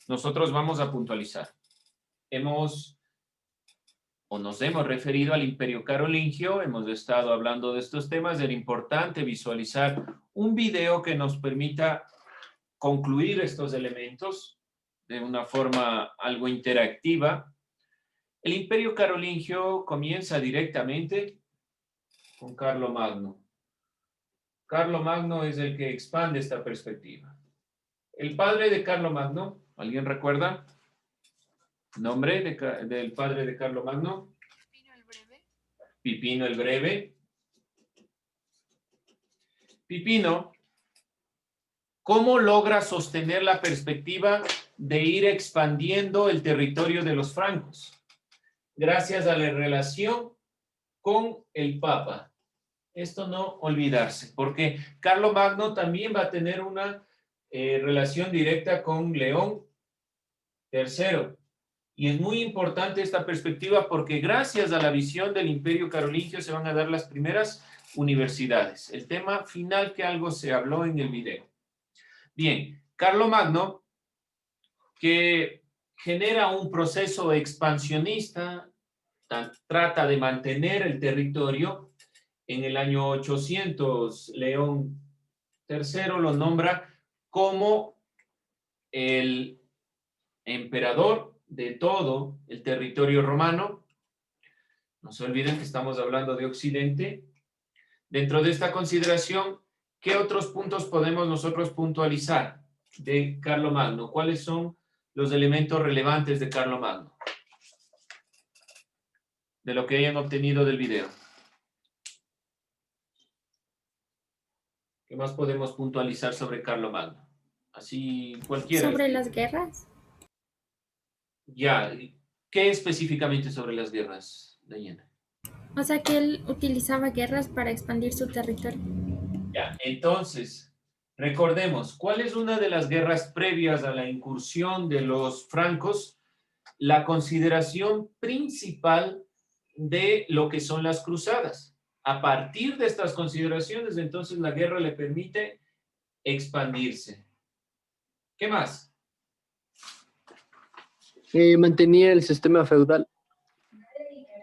nosotros vamos a puntualizar. Nos hemos referido al Imperio Carolingio, hemos estado hablando de estos temas, era importante visualizar un video que nos permita concluir estos elementos de una forma algo interactiva. El Imperio Carolingio comienza directamente con Carlomagno. Carlomagno es el que expande esta perspectiva. El padre de Carlomagno, ¿alguien recuerda? ¿Nombre del padre de Carlomagno? Pipino el Breve. Pipino el Breve. Pipino, ¿cómo logra sostener la perspectiva de ir expandiendo el territorio de los francos? Gracias a la relación con el Papa. Esto no olvidarse, porque Carlomagno también va a tener una relación directa con León III. Y es muy importante esta perspectiva porque gracias a la visión del Imperio Carolingio se van a dar las primeras universidades. El tema final que algo se habló en el video. Bien, Carlomagno, que genera un proceso expansionista, trata de mantener el territorio. En el año 800, León III lo nombra como el emperador de todo el territorio romano. No se olviden que estamos hablando de Occidente. Dentro de esta consideración, ¿qué otros puntos podemos nosotros puntualizar de Carlomagno? ¿Cuáles son los elementos relevantes de Carlomagno? De lo que hayan obtenido del video. ¿Qué más podemos puntualizar sobre Carlomagno? Así cualquiera. ¿Sobre las guerras? Ya, ¿qué específicamente sobre las guerras, Dayana? O sea que él utilizaba guerras para expandir su territorio. Ya, entonces, recordemos, ¿cuál es una de las guerras previas a la incursión de los francos? La consideración principal de lo que son las cruzadas. A partir de estas consideraciones, entonces la guerra le permite expandirse. ¿Qué más? Mantenía el sistema feudal.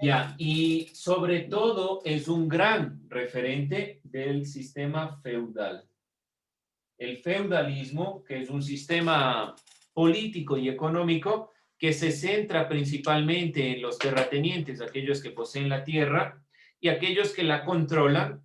Ya, y sobre todo es un gran referente del sistema feudal. El feudalismo, que es un sistema político y económico que se centra principalmente en los terratenientes, aquellos que poseen la tierra, y aquellos que la controlan,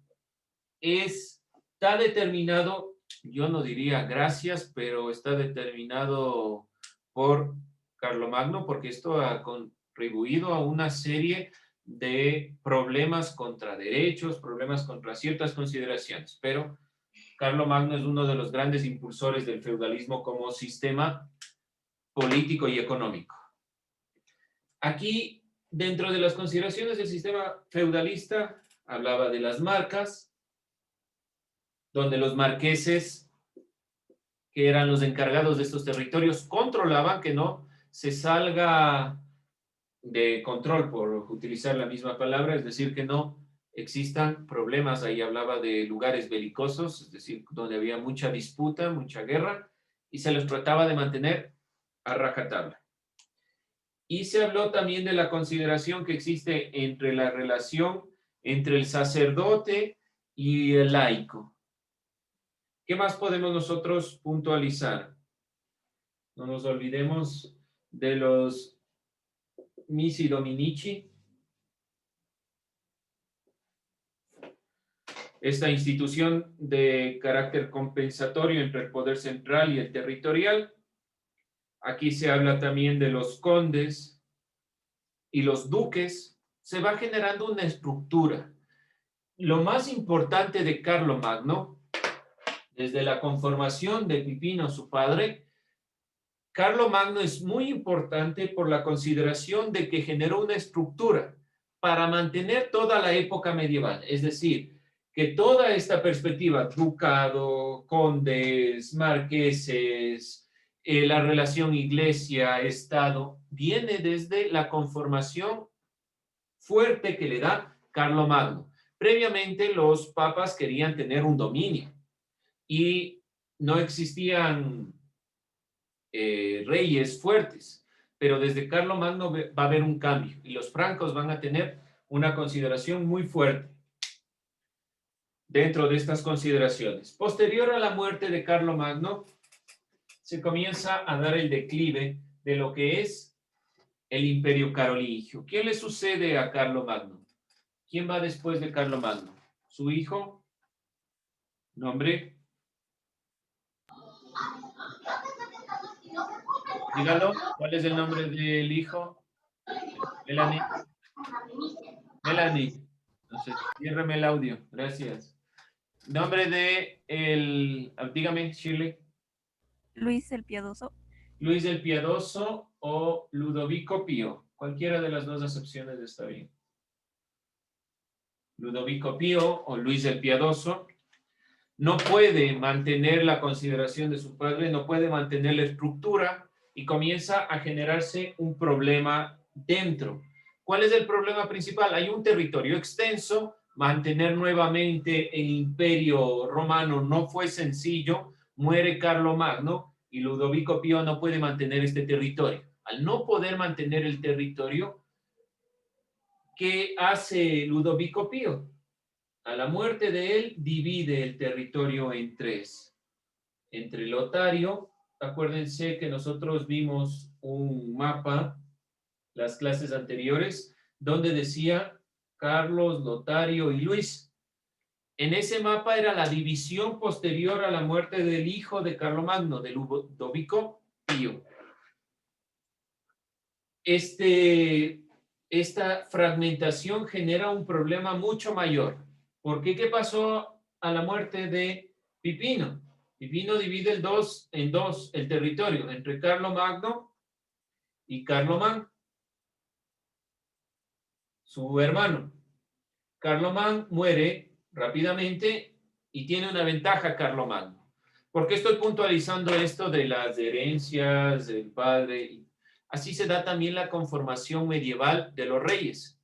está determinado, yo no diría gracias, pero está determinado por Carlomagno, porque esto ha contribuido a una serie de problemas contra derechos, problemas contra ciertas consideraciones, pero Carlomagno es uno de los grandes impulsores del feudalismo como sistema político y económico. Aquí, dentro de las consideraciones del sistema feudalista, hablaba de las marcas, donde los marqueses, que eran los encargados de estos territorios, controlaban que no se salga de control, por utilizar la misma palabra, es decir, que no existan problemas. Ahí hablaba de lugares belicosos, es decir, donde había mucha disputa, mucha guerra, y se los trataba de mantener a rajatabla. Y se habló también de la consideración que existe entre la relación entre el sacerdote y el laico. ¿Qué más podemos nosotros puntualizar? No nos olvidemos de los Missi Dominici. Esta institución de carácter compensatorio entre el poder central y el territorial. Aquí se habla también de los condes y los duques. Se va generando una estructura. Lo más importante de Carlomagno, desde la conformación de Pipino, su padre, Carlomagno es muy importante por la consideración de que generó una estructura para mantener toda la época medieval. Es decir, que toda esta perspectiva, ducado, condes, marqueses, la relación iglesia-estado, viene desde la conformación fuerte que le da Carlomagno. Previamente los papas querían tener un dominio y no existían reyes fuertes, pero desde Carlomagno va a haber un cambio y los francos van a tener una consideración muy fuerte dentro de estas consideraciones. Posterior a la muerte de Carlomagno, se comienza a dar el declive de lo que es el Imperio Carolingio. ¿Quién le sucede a Carlomagno? ¿Quién va después de Carlomagno? ¿Su hijo? ¿Nombre? Dígalo, ¿cuál es el nombre del hijo? Melanie. Melanie. No sé, ciérreme el audio. Gracias. Nombre de el... Dígame, Shirley. Luis el Piadoso. Luis el Piadoso o Ludovico Pío. Cualquiera de las dos acepciones está bien. Ludovico Pío o Luis el Piadoso no puede mantener la consideración de su padre, no puede mantener la estructura y comienza a generarse un problema dentro. ¿Cuál es el problema principal? Hay un territorio extenso, mantener nuevamente el imperio romano no fue sencillo, muere Carlomagno y Ludovico Pío no puede mantener este territorio. Al no poder mantener el territorio, ¿qué hace Ludovico Pío? A la muerte de él, divide el territorio en tres. Entre Lotario, acuérdense que nosotros vimos un mapa, las clases anteriores, donde decía Carlos, Lotario y Luis. En ese mapa era la división posterior a la muerte del hijo de Carlomagno, de Ludovico Pío. Esta fragmentación genera un problema mucho mayor. ¿Por qué? ¿Qué pasó a la muerte de Pipino? Pipino divide en dos el territorio entre Carlomagno y Carlomán, su hermano. Carlomán muere rápidamente y tiene una ventaja Carlomagno. ¿Por qué estoy puntualizando esto de las herencias del padre? Así se da también la conformación medieval de los reyes.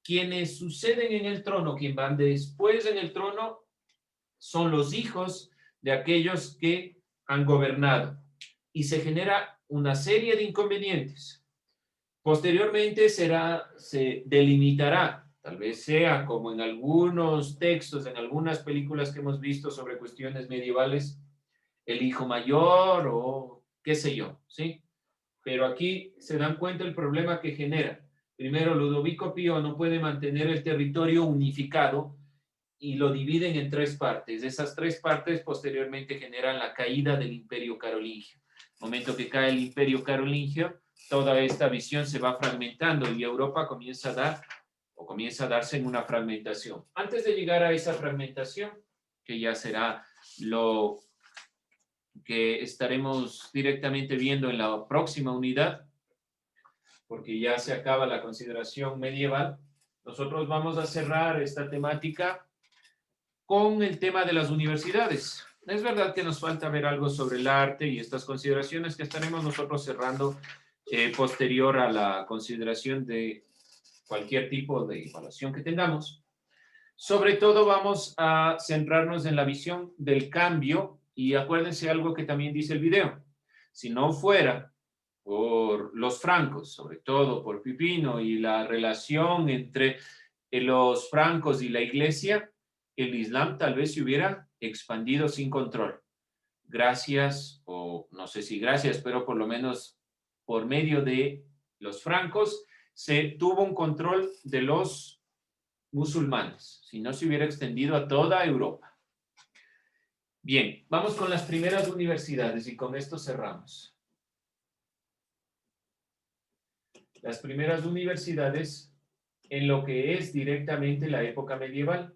Quienes suceden en el trono, quien van después en el trono, son los hijos de aquellos que han gobernado. Y se genera una serie de inconvenientes. Posteriormente se delimitará, tal vez sea como en algunos textos, en algunas películas que hemos visto sobre cuestiones medievales, el hijo mayor o qué sé yo, ¿sí? Pero aquí se dan cuenta el problema que genera. Primero, Ludovico Pío no puede mantener el territorio unificado y lo dividen en tres partes. Esas tres partes posteriormente generan la caída del Imperio Carolingio. Momento que cae el Imperio Carolingio, toda esta visión se va fragmentando y Europa comienza a darse en una fragmentación. Antes de llegar a esa fragmentación, que ya será lo que estaremos directamente viendo en la próxima unidad, porque ya se acaba la consideración medieval, nosotros vamos a cerrar esta temática con el tema de las universidades. Es verdad que nos falta ver algo sobre el arte y estas consideraciones que estaremos nosotros cerrando posterior a la consideración de cualquier tipo de evaluación que tengamos. Sobre todo vamos a centrarnos en la visión del cambio y acuérdense algo que también dice el video. Si no fuera por los francos, sobre todo por Pipino y la relación entre los francos y la iglesia, el Islam tal vez se hubiera expandido sin control. Gracias, o no sé si gracias, pero por lo menos por medio de los francos se tuvo un control de los musulmanes, si no se hubiera extendido a toda Europa. Bien, vamos con las primeras universidades y con esto cerramos. Las primeras universidades en lo que es directamente la época medieval.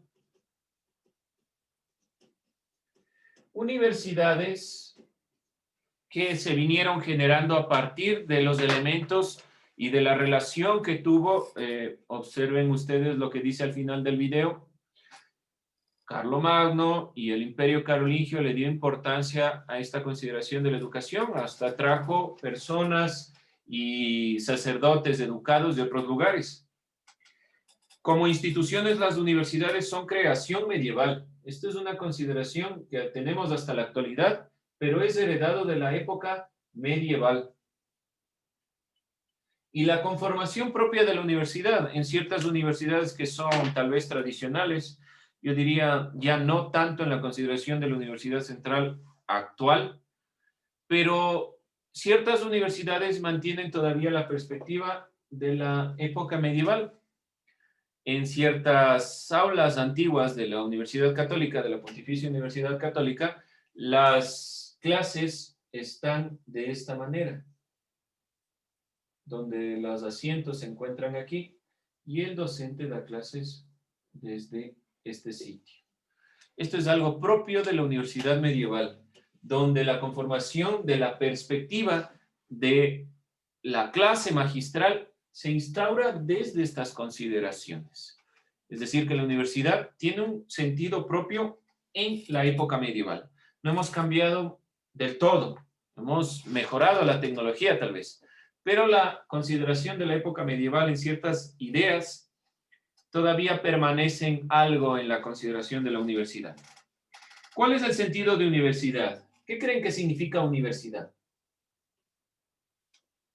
Universidades que se vinieron generando a partir de los elementos y de la relación que tuvo, observen ustedes lo que dice al final del video, Carlomagno y el Imperio Carolingio le dio importancia a esta consideración de la educación, hasta trajo personas y sacerdotes educados de otros lugares. Como instituciones, las universidades son creación medieval. Esto es una consideración que tenemos hasta la actualidad, pero es heredado de la época medieval. Y la conformación propia de la universidad, en ciertas universidades que son tal vez tradicionales, yo diría ya no tanto en la consideración de la Universidad Central actual, pero ciertas universidades mantienen todavía la perspectiva de la época medieval. En ciertas aulas antiguas de la Universidad Católica, de la Pontificia Universidad Católica, las clases están de esta manera, donde los asientos se encuentran aquí y el docente da clases desde este sitio. Esto es algo propio de la universidad medieval, donde la conformación de la perspectiva de la clase magistral se instaura desde estas consideraciones. Es decir, que la universidad tiene un sentido propio en la época medieval. No hemos cambiado del todo, hemos mejorado la tecnología tal vez, pero la consideración de la época medieval en ciertas ideas todavía permanecen algo en la consideración de la universidad. ¿Cuál es el sentido de universidad? ¿Qué creen que significa universidad?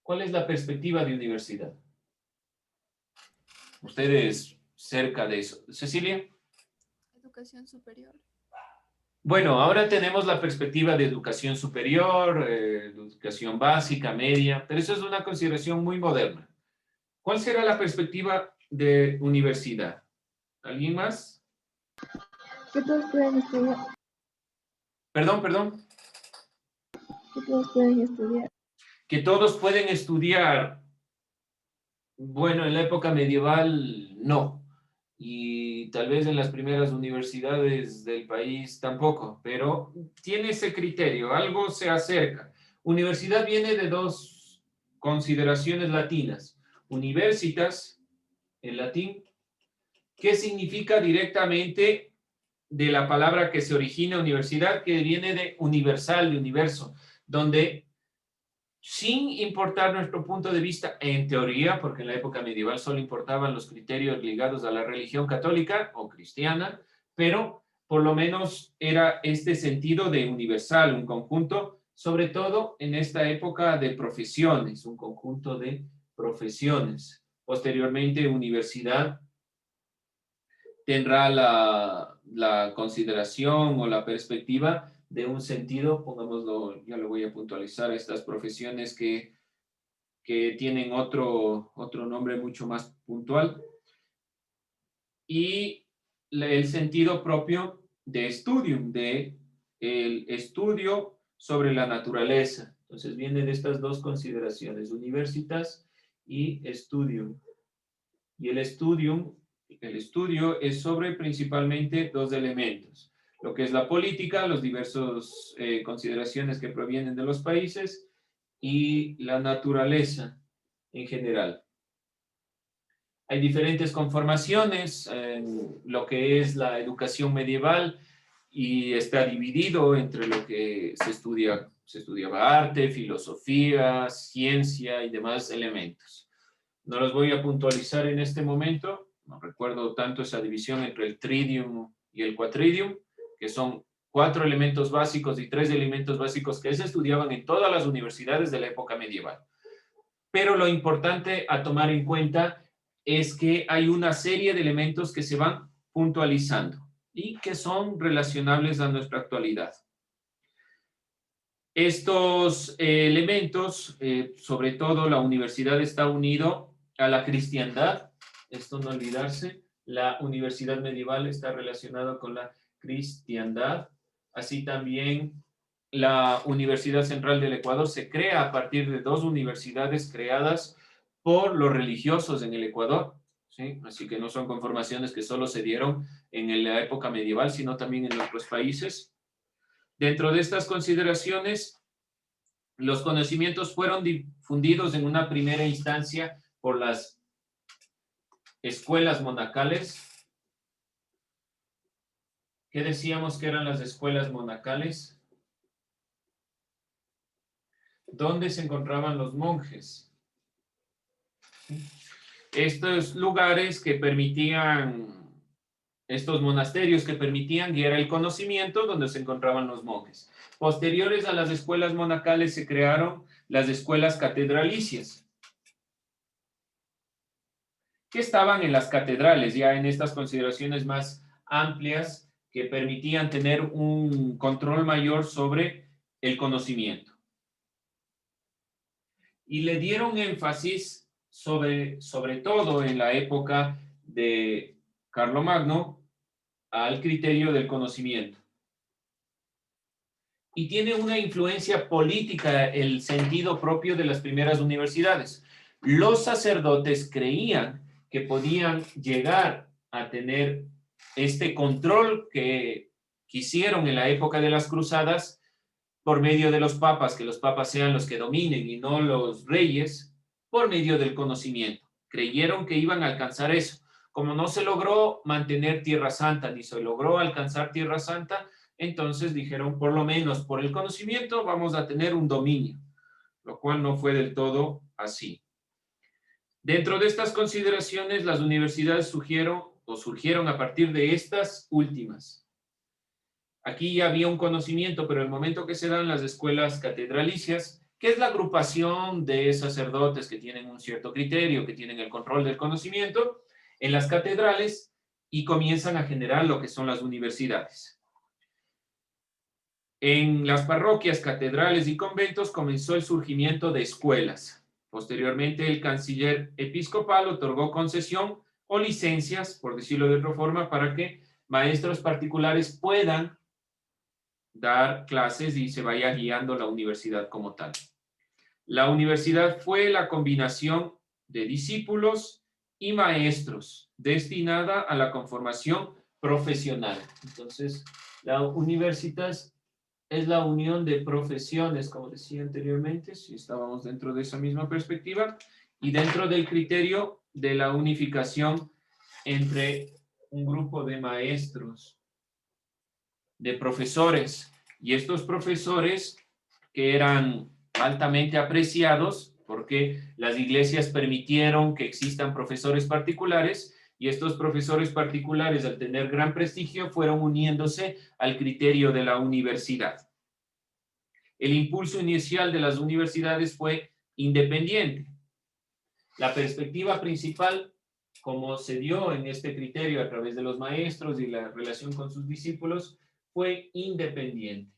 ¿Cuál es la perspectiva de universidad? Ustedes cerca de eso. Cecilia. Educación superior. Bueno, ahora tenemos la perspectiva de educación superior, educación básica, media, pero eso es una consideración muy moderna. ¿Cuál será la perspectiva de universidad? ¿Alguien más? Que todos pueden estudiar. Perdón. Que todos pueden estudiar. Que todos pueden estudiar. Bueno, en la época medieval no. Y tal vez en las primeras universidades del país tampoco, pero tiene ese criterio, algo se acerca. Universidad viene de dos consideraciones latinas. Universitas, en latín, que significa directamente de la palabra que se origina universidad, que viene de universal, de universo, donde sin importar nuestro punto de vista en teoría, porque en la época medieval solo importaban los criterios ligados a la religión católica o cristiana, pero por lo menos era este sentido de universal, un conjunto, sobre todo en esta época de profesiones, un conjunto de profesiones. Posteriormente, universidad tendrá la consideración o la perspectiva de un sentido, pongámoslo, ya lo voy a puntualizar, estas profesiones que tienen otro nombre mucho más puntual, y el sentido propio de studium, de el estudio sobre la naturaleza. Entonces viene de estas dos consideraciones, universitas y studium. Y el estudio es sobre principalmente dos elementos, lo que es la política, los diversos consideraciones que provienen de los países, y la naturaleza en general. Hay diferentes conformaciones en lo que es la educación medieval y está dividido entre lo que se estudiaba arte, filosofía, ciencia y demás elementos. No los voy a puntualizar en este momento, no recuerdo tanto esa división entre el tridium y el quadridium, que son 4 elementos básicos y 3 elementos básicos que se estudiaban en todas las universidades de la época medieval. Pero lo importante a tomar en cuenta es que hay una serie de elementos que se van puntualizando y que son relacionables a nuestra actualidad. Estos elementos, sobre todo la universidad está unido a la cristiandad, esto no olvidarse, la universidad medieval está relacionada con la cristiandad, así también la Universidad Central del Ecuador se crea a partir de 2 universidades creadas por los religiosos en el Ecuador, ¿sí? Así que no son conformaciones que solo se dieron en la época medieval, sino también en otros países. Dentro de estas consideraciones, los conocimientos fueron difundidos en una primera instancia por las escuelas monacales. ¿Qué decíamos que eran las escuelas monacales? ¿Dónde se encontraban los monjes? Estos lugares que permitían estos monasterios que permitían guiar el conocimiento donde se encontraban los monjes. Posteriores a las escuelas monacales se crearon las escuelas catedralicias, que estaban en las catedrales, ya en estas consideraciones más amplias que permitían tener un control mayor sobre el conocimiento. Y le dieron énfasis sobre todo en la época de Carlomagno al criterio del conocimiento. Y tiene una influencia política el sentido propio de las primeras universidades. Los sacerdotes creían que podían llegar a tener este control que quisieron en la época de las cruzadas por medio de los papas, que los papas sean los que dominen y no los reyes, por medio del conocimiento. Creyeron que iban a alcanzar eso. Como no se logró mantener Tierra Santa, ni se logró alcanzar Tierra Santa, entonces dijeron, por lo menos por el conocimiento vamos a tener un dominio, lo cual no fue del todo así. Dentro de estas consideraciones, las universidades surgieron a partir de estas últimas. Aquí ya había un conocimiento, pero el momento que se dan las escuelas catedralicias, que es la agrupación de sacerdotes que tienen un cierto criterio, que tienen el control del conocimiento, en las catedrales, y comienzan a generar lo que son las universidades. En las parroquias, catedrales y conventos comenzó el surgimiento de escuelas. Posteriormente, el canciller episcopal otorgó concesión o licencias, por decirlo de otra forma, para que maestros particulares puedan dar clases y se vaya guiando la universidad como tal. La universidad fue la combinación de discípulos y maestros destinada a la conformación profesional. Entonces, la universitas es la unión de profesiones, como decía anteriormente, si estábamos dentro de esa misma perspectiva, y dentro del criterio de la unificación entre un grupo de maestros, de profesores, y estos profesores que eran altamente apreciados, porque las iglesias permitieron que existan profesores particulares, y estos profesores particulares, al tener gran prestigio, fueron uniéndose al criterio de la universidad. El impulso inicial de las universidades fue independiente. La perspectiva principal, como se dio en este criterio a través de los maestros y la relación con sus discípulos, fue independiente.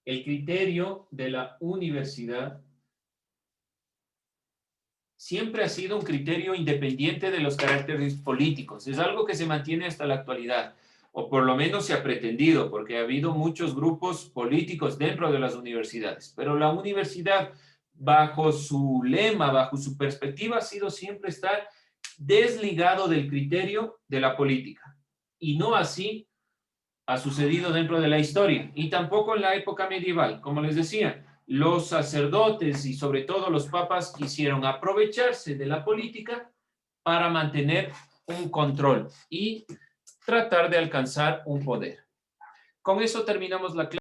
El criterio de la universidad siempre ha sido un criterio independiente de los caracteres políticos. Es algo que se mantiene hasta la actualidad, o por lo menos se ha pretendido, porque ha habido muchos grupos políticos dentro de las universidades. Pero la universidad, bajo su lema, bajo su perspectiva, ha sido siempre estar desligado del criterio de la política. Y no así ha sucedido dentro de la historia, y tampoco en la época medieval. Como les decía, los sacerdotes y sobre todo los papas quisieron aprovecharse de la política para mantener un control y tratar de alcanzar un poder. Con eso terminamos la clase.